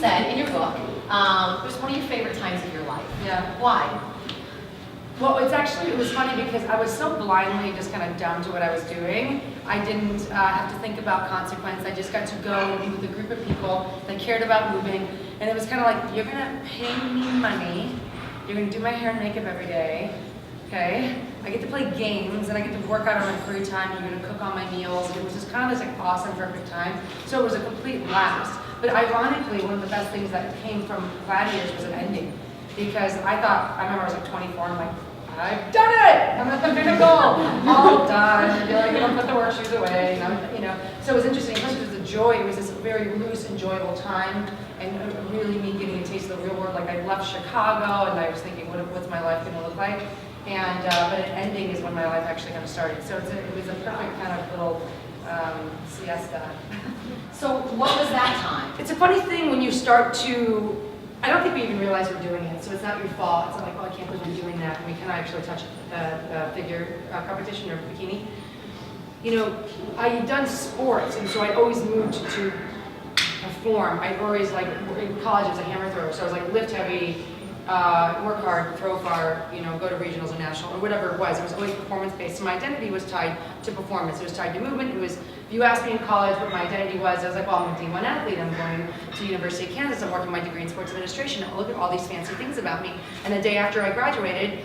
said in your book, it was one of your favorite times of your life. Yeah. Why? Well, it was funny because I was so blindly just kind of dumb to what I was doing. I didn't have to think about consequence. I just got to go and be with a group of people that cared about moving. And it was kind of like, you're gonna pay me money, you're gonna do my hair and makeup every day, okay? I get to play games and I get to work out on my free time, you're gonna cook all my meals. It was just kind of this like awesome, perfect time. So it was a complete blast. But ironically, one of the best things that came from Gladiators was an ending. Because I remember I was like 24, and I'm like, I've done it! I'm at the pinnacle! All done. I feel like I don't put the work shoes away, you know. So it was interesting, plus it was the joy, it was this very loose, enjoyable time, and really me getting a taste of the real world. Like I left Chicago, and I was thinking, what's my life gonna look like? And, but an ending is when my life actually kind of started. So it was a perfect kind of little siesta. So what was that time? It's a funny thing when you start to, I don't think we even realize we're doing it, so it's not your fault. It's not like, oh, I can't believe I'm doing that. We can actually touch a figure competition or bikini. You know, I had done sports, and so I always moved to perform. I always, like, in college I was a hammer thrower, so I was like lift heavy, work hard, throw far, you know, go to regionals or national, or whatever it was. It was always performance-based, so my identity was tied to performance. It was tied to movement. It was, if you asked me in college what my identity was, I was like, well, I'm a D1 athlete, I'm going to University of Kansas, I'm working my degree in sports administration. Look at all these fancy things about me. And the day after I graduated,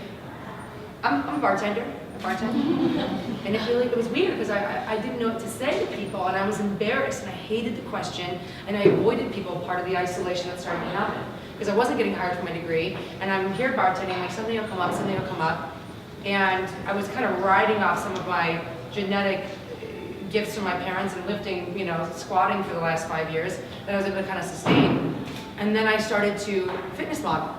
I'm a bartender. And it was weird because I didn't know what to say to people, and I was embarrassed, and I hated the question, and I avoided people, part of the isolation that started to happen. Because I wasn't getting hired for my degree, and I'm here bartending, like something will come up, and I was kind of riding off some of my genetic gifts from my parents and lifting, you know, squatting for the last 5 years that I was able to kind of sustain. And then I started to fitness model.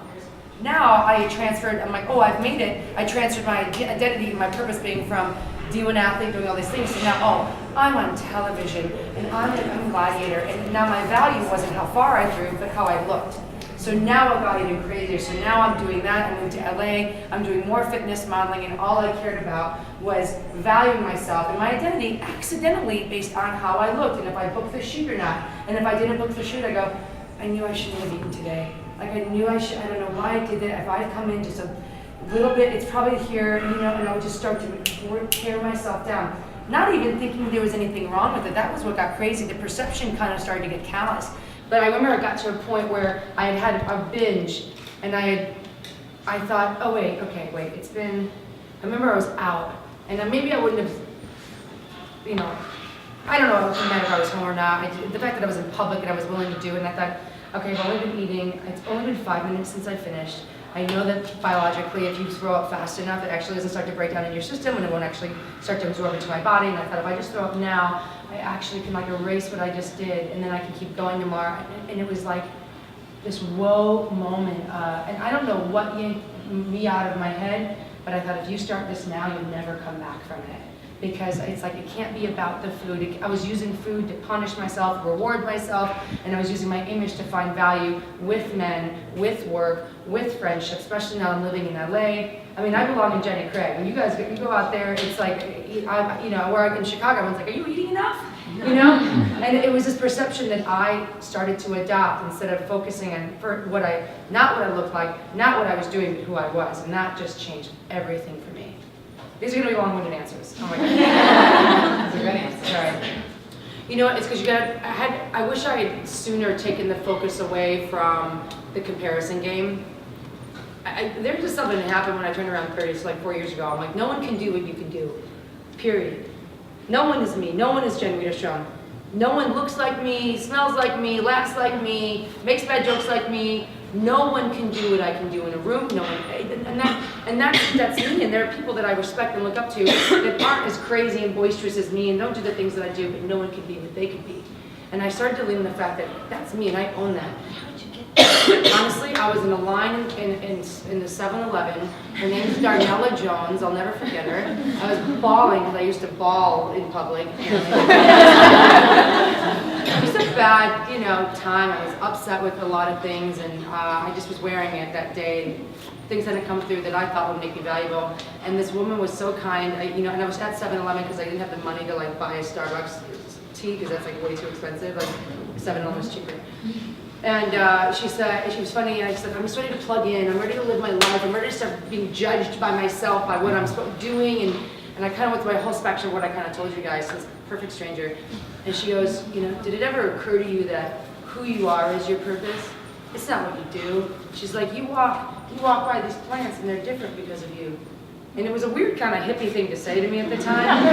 Now I transferred, I'm like, oh, I've made it. I transferred my identity and my purpose being from D1 athlete doing all these things to now, oh, I'm on television and I'm a gladiator, and now my value wasn't how far I threw, but how I looked. So now I got even crazier. So now I'm doing that. I moved to LA. I'm doing more fitness modeling, and all I cared about was valuing myself and my identity accidentally based on how I looked, and if I booked the shoot or not. And if I didn't book the shoot, I go, I knew I shouldn't have eaten today. Like I knew I should. I don't know why I did that. If I had come in just a little bit, it's probably here, you know, and I would just start to tear myself down. Not even thinking there was anything wrong with it. That was what got crazy. The perception kind of started to get callous. But I remember I got to a point where I had a binge, and I thought, oh wait, it's been, I remember I was out, and maybe I wouldn't have, you know, I don't know if I was home or not. The fact that I was in public and I was willing to do it, and I thought, okay, I've only been eating, it's only been 5 minutes since I finished. I know that biologically, if you throw up fast enough, it actually doesn't start to break down in your system, and it won't actually start to absorb into my body. And I thought, if I just throw up now, I actually can like erase what I just did, and then I can keep going tomorrow. And it was like this whoa moment. And I don't know what yanked me out of my head, but I thought, if you start this now, you'll never come back from it. Because it's like, it can't be about the food. I was using food to punish myself, reward myself, and I was using my image to find value with men, with work, with friendship, especially now I'm living in LA. I mean, I belong in Jenny Craig. When you guys you go out there, it's like, you know, where in Chicago, everyone's like, are you eating enough? You know? And it was this perception that I started to adopt instead of focusing on not what I looked like, not what I was doing, but who I was. And that just changed everything for me. These are going to be long-winded answers. Oh my God. That's a good answer. Sorry. You know what? It's because I wish I had sooner taken the focus away from the comparison game. There was just something that happened when I turned around 30, so like 4 years ago. I'm like, no one can do what you can do. Period. No one is me. No one is Jen Widerstrom. No one looks like me, smells like me, laughs like me, makes bad jokes like me. No one can do what I can do in a room. No one, and that's me. And there are people that I respect and look up to that aren't as crazy and boisterous as me and don't do the things that I do, but no one can be what they can be. And I started to lean on the fact that that's me and I own that. Honestly, I was in a line in the 7-Eleven. Her name is Darnella Jones. I'll never forget her. I was bawling because I used to bawl in public. Just a bad, time. I was upset with a lot of things, and I just was wearing it that day. Things hadn't come through that I thought would make me valuable. And this woman was so kind. And I was at 7-Eleven because I didn't have the money to buy a Starbucks tea because that's way too expensive. 7-Eleven is cheaper. And she said, she was funny, and I said, I'm just ready to plug in, I'm ready to live my life, I'm ready to start being judged by myself, by what I'm doing, and I kind of went through my whole spectrum of what I kind of told you guys, this perfect stranger. And she goes, you know, did it ever occur to you that who you are is your purpose? It's not what you do. She's like, you walk by these plants and they're different because of you. And it was a weird kind of hippie thing to say to me at the time.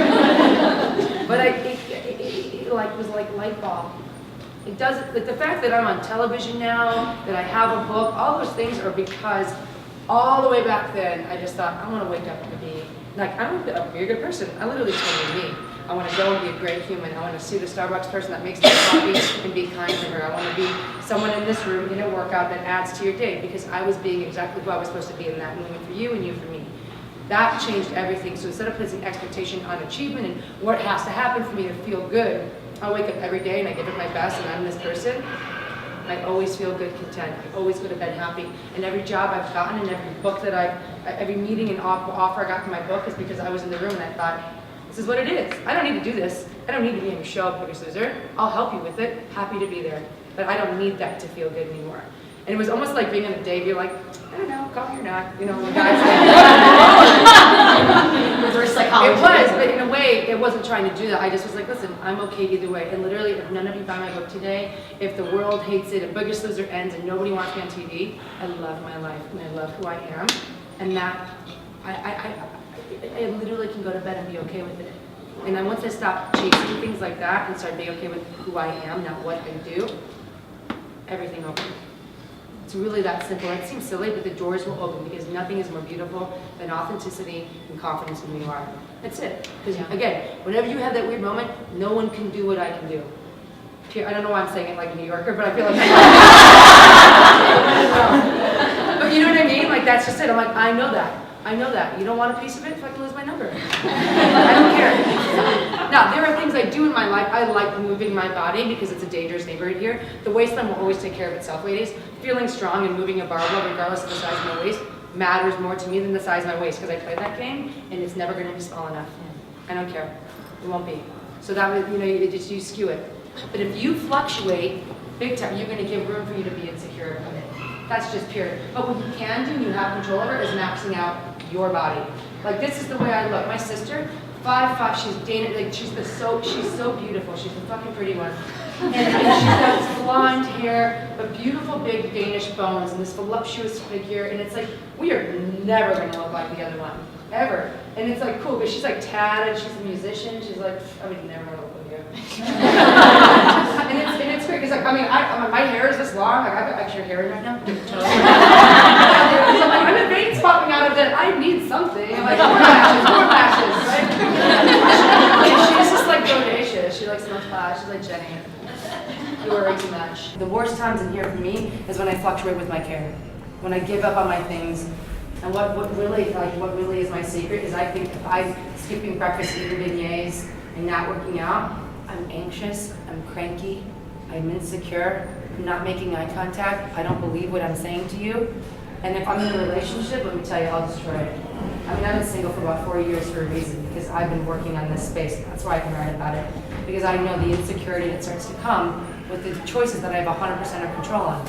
But it like was like light bulb. It does, like the fact that I'm on television now, that I have a book, all those things are because all the way back then, I just thought, I want to wake up and be, like, I want to be a good person. I literally told me. I want to go and be a great human. I want to see the Starbucks person that makes me happy and be kind to her. I want to be someone in this room in a workout that adds to your day because I was being exactly who I was supposed to be in that moment for you and you for me. That changed everything. So instead of placing expectation on achievement and what has to happen for me to feel good, I wake up every day and I give it my best and I'm this person. I always feel good, content. I always go to bed happy. And every job I've gotten and every book that every meeting and offer I got for my book is because I was in the room and I thought, this is what it is. I don't need to do this. I don't need to be in your show, Biggest Loser. I'll help you with it. Happy to be there. But I don't need that to feel good anymore. And it was almost like being on a date. You're like, I don't know, call me or not. You know, the guy's like, reverse psychology. It was, but in a way, it wasn't trying to do that. I just was like, listen, I'm okay either way. And literally, if none of you buy my book today, if the world hates it, if Biggest Loser ends and nobody wants me on TV, I love my life and I love who I am. And that, I literally can go to bed and be okay with it. And then once I stop chasing things like that and start being okay with who I am, not what I do, everything opened. It's really that simple. It seems silly, but the doors will open because nothing is more beautiful than authenticity and confidence in who you are. That's it. Because again, whenever you have that weird moment, no one can do what I can do. I don't know why I'm saying it like a New Yorker, but I feel like But you know what I mean? Like that's just it. I'm like, I know that. I know that. You don't want a piece of it? If I can lose my number. I don't care. Now, there are things I do in my life. I like moving my body because it's a dangerous neighborhood here. The waistline will always take care of itself, ladies. Feeling strong and moving a barbell, regardless of the size of my waist, matters more to me than the size of my waist because I played that game and it's never going to be small enough. I don't care. It won't be. So that was, you know, you skew it. But if you fluctuate big time, you're going to give room for you to be insecure about it. That's just pure. But what you can do and you have control over is maxing out your body. Like this is the way I look. My sister, 5'5", she's Danish, like she's so beautiful. She's the fucking pretty one. And she's got this blonde hair, but beautiful big Danish bones and this voluptuous figure. And it's like, we are never gonna look like the other one, ever. And it's like cool, because she's like tatted, she's a musician, she's like, I would never wanna look like you. and it's great, because like, I mean, my hair is this long, like I've got extra hair in right now. So I'm like, I have veins popping out of it, I need something. I'm like, more lashes, right? She's just like bodacious, she likes no flash, she's like Jenny. You worry too much. The worst times in here for me is when I fluctuate with my care. When I give up on my things. And what really is my secret is I think if I'm skipping breakfast, eating beignets, and not working out, I'm anxious, I'm cranky, I'm insecure, I'm not making eye contact, I don't believe what I'm saying to you. And if I'm in a relationship, let me tell you, I'll destroy it. I mean, I've been single for about 4 years for a reason, because I've been working on this space. That's why I can write about it. Because I know the insecurity that starts to come with the choices that I have 100% of control on.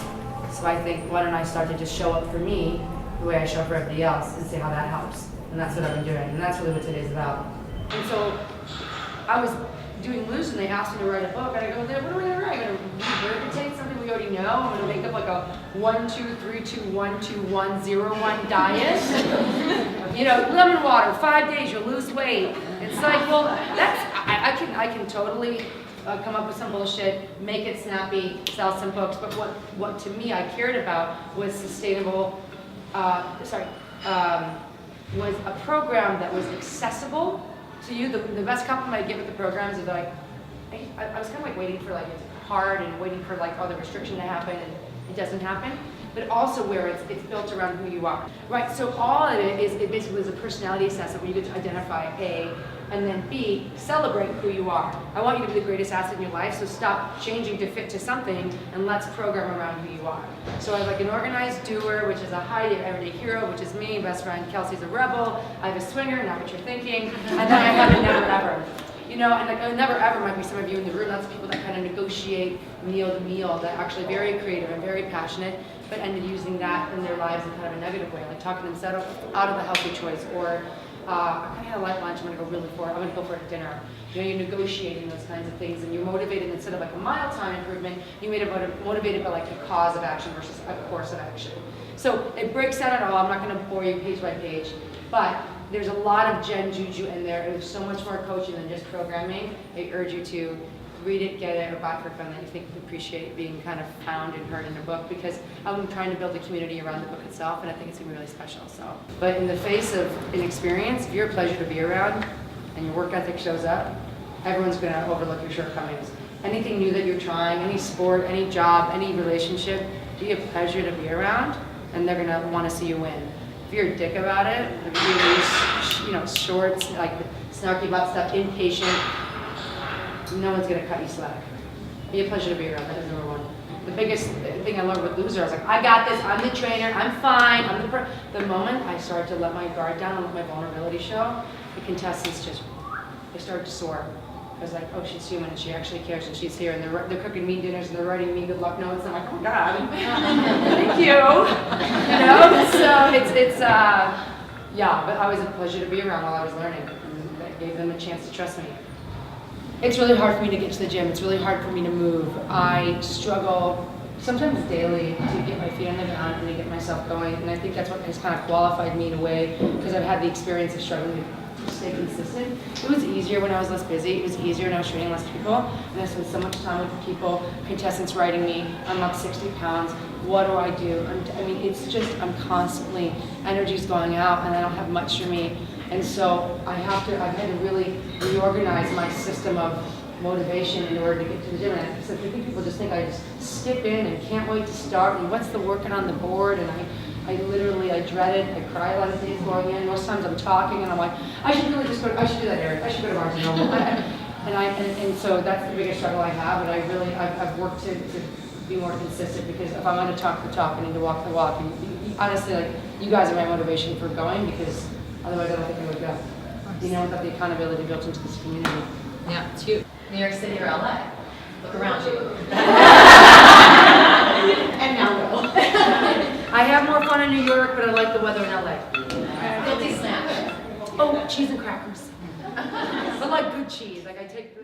So I think, why don't I start to just show up for me the way I show up for everybody else and see how that helps. And that's what I've been doing, and that's really what today's about. And so I was doing Loose, and they asked me to write a book, and I go, what am I going to write? I'm going to regurgitate something we already know. I'm going to make up like a 1, 2, 3, 2, 1, 2, 1, 0, 1 diet. You know, lemon water, 5 days, you'll lose weight. It's like, well, that's, I can totally come up with some bullshit, make it snappy, sell some books, but what to me I cared about was sustainable, was a program that was accessible to you. The best compliment I get with the programs is like, I was kind of like waiting for like it's hard and waiting for like all the restriction to happen and it doesn't happen, but also where it's built around who you are. Right, so all of it is, it basically is a personality assessment where you get to identify A, and then B, celebrate who you are. I want you to be the greatest asset in your life, so stop changing to fit to something and let's program around who you are. So I have like an organized doer, which is a Heidi, everyday hero, which is me, best friend Kelsey's a rebel, I have a swinger, not what you're thinking, and then I have a never ever. You know, and like, never ever might be some of you in the room, lots of people that kind of negotiate meal to meal, that are actually very creative and very passionate, but ended using that in their lives in kind of a negative way, like talking themselves out of the healthy choice, or I kind of had a light lunch, I'm going to go really for it, I'm going to go for it at dinner. You know, you're negotiating those kinds of things, and you're motivated instead of like a mile time improvement, you made it motivated by like a cause of action versus a course of action. So it breaks down it all. I'm not going to bore you page by page, but there's a lot of Gen Juju in there. There's so much more coaching than just programming. I urge you to read it, get it, or buy it for fun that you think you appreciate being kind of found and heard in a book, because I'm trying to build a community around the book itself, and I think it's going to be really special. So, but in the face of inexperience, if you're a pleasure to be around and your work ethic shows up, everyone's going to overlook your shortcomings. Anything new that you're trying, any sport, any job, any relationship, be a pleasure to be around, and they're going to want to see you win. If you're a dick about it, if you're short, like snarky about stuff, impatient, no one's gonna cut you slack. Be a pleasure to be around. That is number one. The biggest thing I learned with loser, I was like, I got this. I'm the trainer. I'm fine. I'm the moment I started to let my guard down and let my vulnerability show, the contestants they started to soar. I was like, oh, she's human and she actually cares and she's here, and they're cooking me dinners and they're writing me good luck notes. And I'm like, oh God, thank you. You know, so it's yeah. But I was a pleasure to be around while I was learning, and that gave them a chance to trust me. It's really hard for me to get to the gym. It's really hard for me to move. I struggle sometimes daily to get my feet on the ground and to get myself going. And I think that's what has kind of qualified me in a way, because I've had the experience of struggling to stay consistent. It was easier when I was less busy. It was easier when I was training less people. And I spent so much time with people, contestants writing me, I'm up 60 pounds. What do I do? I mean, it's just, I'm constantly, energy's going out and I don't have much for me. And so I've had to really reorganize my system of motivation in order to get to the gym. And I think people just think I just skip in and can't wait to start, and what's the working on the board, and I dread it. I cry a lot of days going in. Most times I'm talking and I'm like, I should really just go, I should do that, Eric. I should go to Barnes & Noble. And so that's the biggest struggle I have, and I've worked to be more consistent, because if I'm going to talk the talk, I need to walk the walk. And honestly, like, you guys are my motivation for going, because otherwise I don't think I would go. You know, without the accountability built into this community. Yeah, it's huge. New York City or LA? Look around you. And now go. I have more fun in New York, but I like the weather in LA. Guilty snack. Oh, cheese and crackers. But like good cheese. Like I take